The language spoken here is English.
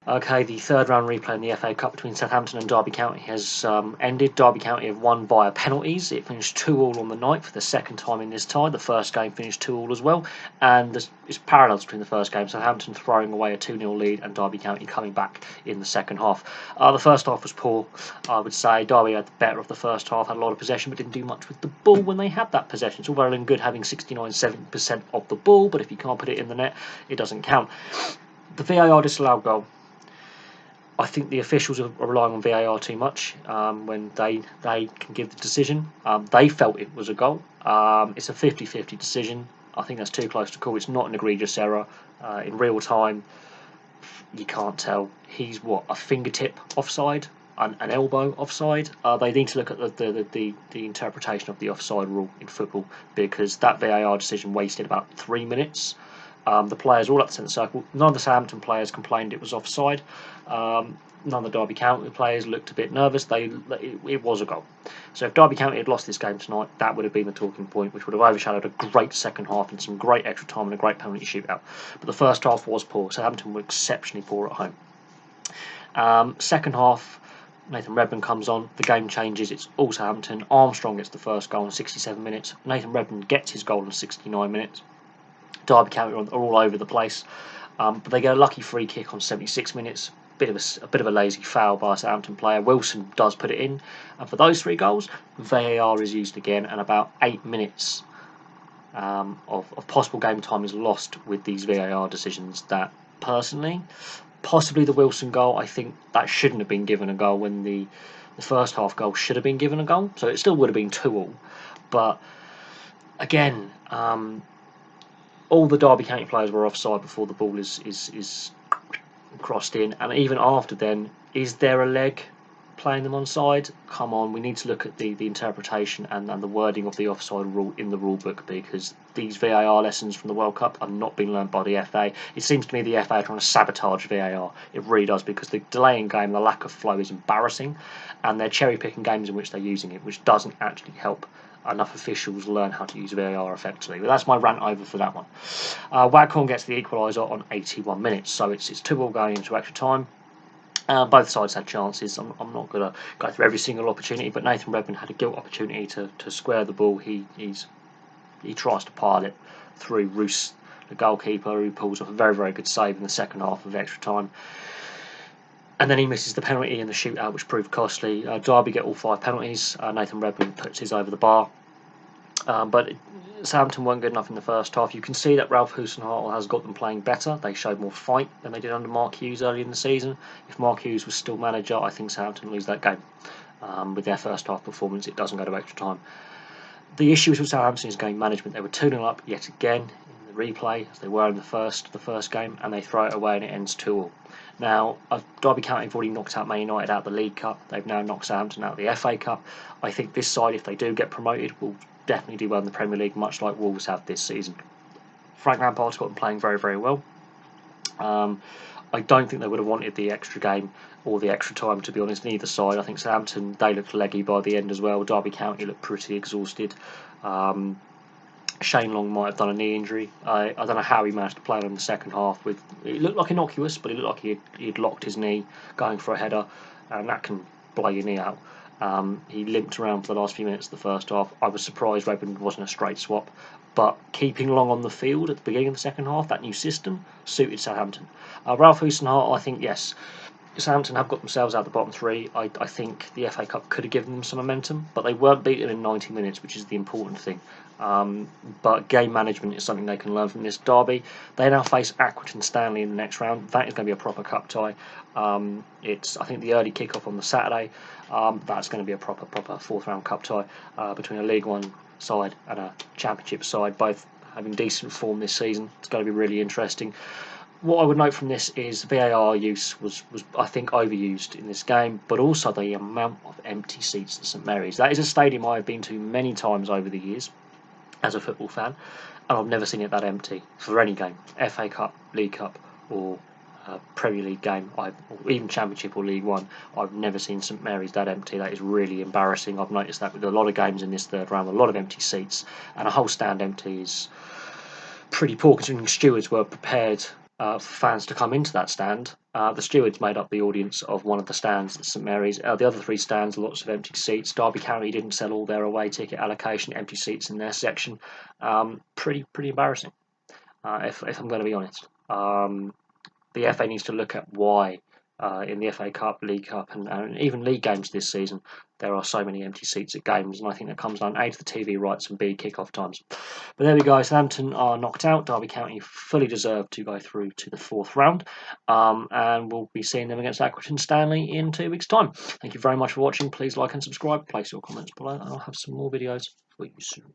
Okay, the third round replay in the FA Cup between Southampton and Derby County has ended. Derby County have won via penalties. It finished 2-2 on the night for the second time in this tie. The first game finished 2-2 as well, and there's parallels between the first game. Southampton throwing away a 2-0 lead and Derby County coming back in the second half. The first half was poor, I would say. Derby had the better of the first half, had a lot of possession, but didn't do much with the ball when they had that possession. It's all very good having 69-70% of the ball, but if you can't put it in the net, it doesn't count. The VAR disallowed goal. I think the officials are relying on VAR too much when they can give the decision. They felt it was a goal. It's a 50-50 decision. I think that's too close to call. It's not an egregious error. In real time, you can't tell. He's a fingertip offside, an elbow offside. They need to look at the interpretation of the offside rule in football, because that VAR decision wasted about 3 minutes. The players all up the centre circle. None of the Southampton players complained it was offside. None of the Derby County players looked a bit nervous. It was a goal. So if Derby County had lost this game tonight, that would have been the talking point, which would have overshadowed a great second half and some great extra time and a great penalty shootout. But the first half was poor. Southampton were exceptionally poor at home. Second half, Nathan Redmond comes on. The game changes. It's all Southampton. Armstrong gets the first goal in 67 minutes. Nathan Redmond gets his goal in 69 minutes. Derby County are all over the place, but they get a lucky free kick on 76 minutes. A bit of a lazy foul by a Southampton player. Wilson does put it in, and for those 3 goals, VAR is used again, and about 8 minutes of possible game time is lost with these VAR decisions. That personally, possibly the Wilson goal, I think that shouldn't have been given a goal when the first half goal should have been given a goal. So it still would have been 2-2, but again. All the Derby County players were offside before the ball is crossed in, and even after then, is there a leg playing them onside? Come on, we need to look at the interpretation and the wording of the offside rule in the rule book, because these VAR lessons from the World Cup are not being learned by the FA. It seems to me the FA are trying to sabotage VAR. It really does, because the delay in game, the lack of flow is embarrassing, and they're cherry picking games in which they're using it, which doesn't actually help enough officials learn how to use VAR effectively. But that's my rant over for that one. Waghorn gets the equaliser on 81 minutes, so it's 2-2 going into extra time. Both sides had chances. I'm not going to go through every single opportunity, but Nathan Redmond had a gilt opportunity to square the ball. He tries to pile it through Roos, the goalkeeper, who pulls off a very, very good save in the second half of extra time. And then he misses the penalty in the shootout, which proved costly. Derby get all 5 penalties. Nathan Redmond puts his over the bar. But Southampton weren't good enough in the first half. You can see that Ralph Hoosenhartel has got them playing better. They showed more fight than they did under Mark Hughes early in the season. If Mark Hughes was still manager, I think Southampton lose that game. With their first half performance, it doesn't go to extra time. The issue with Southampton is game management. They were 2-0 up yet again in the replay, as they were in the first game, and they throw it away and it ends 2-2. Now, Derby County have already knocked out Man United out of the League Cup. They've now knocked Southampton out of the FA Cup. I think this side, if they do get promoted, will definitely do well in the Premier League, much like Wolves have this season. Frank Lampard's got them playing very, very well. I don't think they would have wanted the extra game or the extra time, to be honest, neither side. I think Southampton, they looked leggy by the end as well. Derby County looked pretty exhausted. Shane Long might have done a knee injury. I don't know how he managed to play on in the second half. It looked like innocuous, but it looked like he'd locked his knee going for a header, and that can blow your knee out. He limped around for the last few minutes of the first half. I was surprised Redmond wasn't a straight swap, but keeping Long on the field at the beginning of the second half, that new system, suited Southampton. Ralph Hoosenhartel, I think, yes, Southampton have got themselves out of the bottom 3. I think the FA Cup could have given them some momentum, but they weren't beaten in 90 minutes, which is the important thing. But game management is something they can learn from this derby. They now face Accrington Stanley in the next round. That is going to be a proper cup tie. It's, I think, the early kick-off on the Saturday. That's going to be a proper 4th round cup tie between a League One side and a Championship side, both having decent form this season. It's going to be really interesting. What I would note from this is VAR use was I think overused in this game, but also the amount of empty seats at St Mary's. That is a stadium I have been to many times over the years as a football fan, and I've never seen it that empty for any game, FA Cup, League Cup, or Premier League game, or even Championship or League One. I've never seen St Mary's that empty. That is really embarrassing. I've noticed that with a lot of games in this third round, a lot of empty seats, and a whole stand empty is pretty poor, considering stewards were prepared for fans to come into that stand. The stewards made up the audience of one of the stands at St Mary's. The other three stands, lots of empty seats. Derby County didn't sell all their away ticket allocation, empty seats in their section. Pretty embarrassing, if I'm going to be honest. The FA needs to look at why in the FA Cup, League Cup, and even league games this season, there are so many empty seats at games, and I think that comes down A to the TV rights and B kick-off times. But there we go. Southampton are knocked out. Derby County fully deserved to go through to the fourth round, and we'll be seeing them against Accrington Stanley in 2 weeks' time. Thank you very much for watching. Please like and subscribe. Place your comments below, and I'll have some more videos for you soon.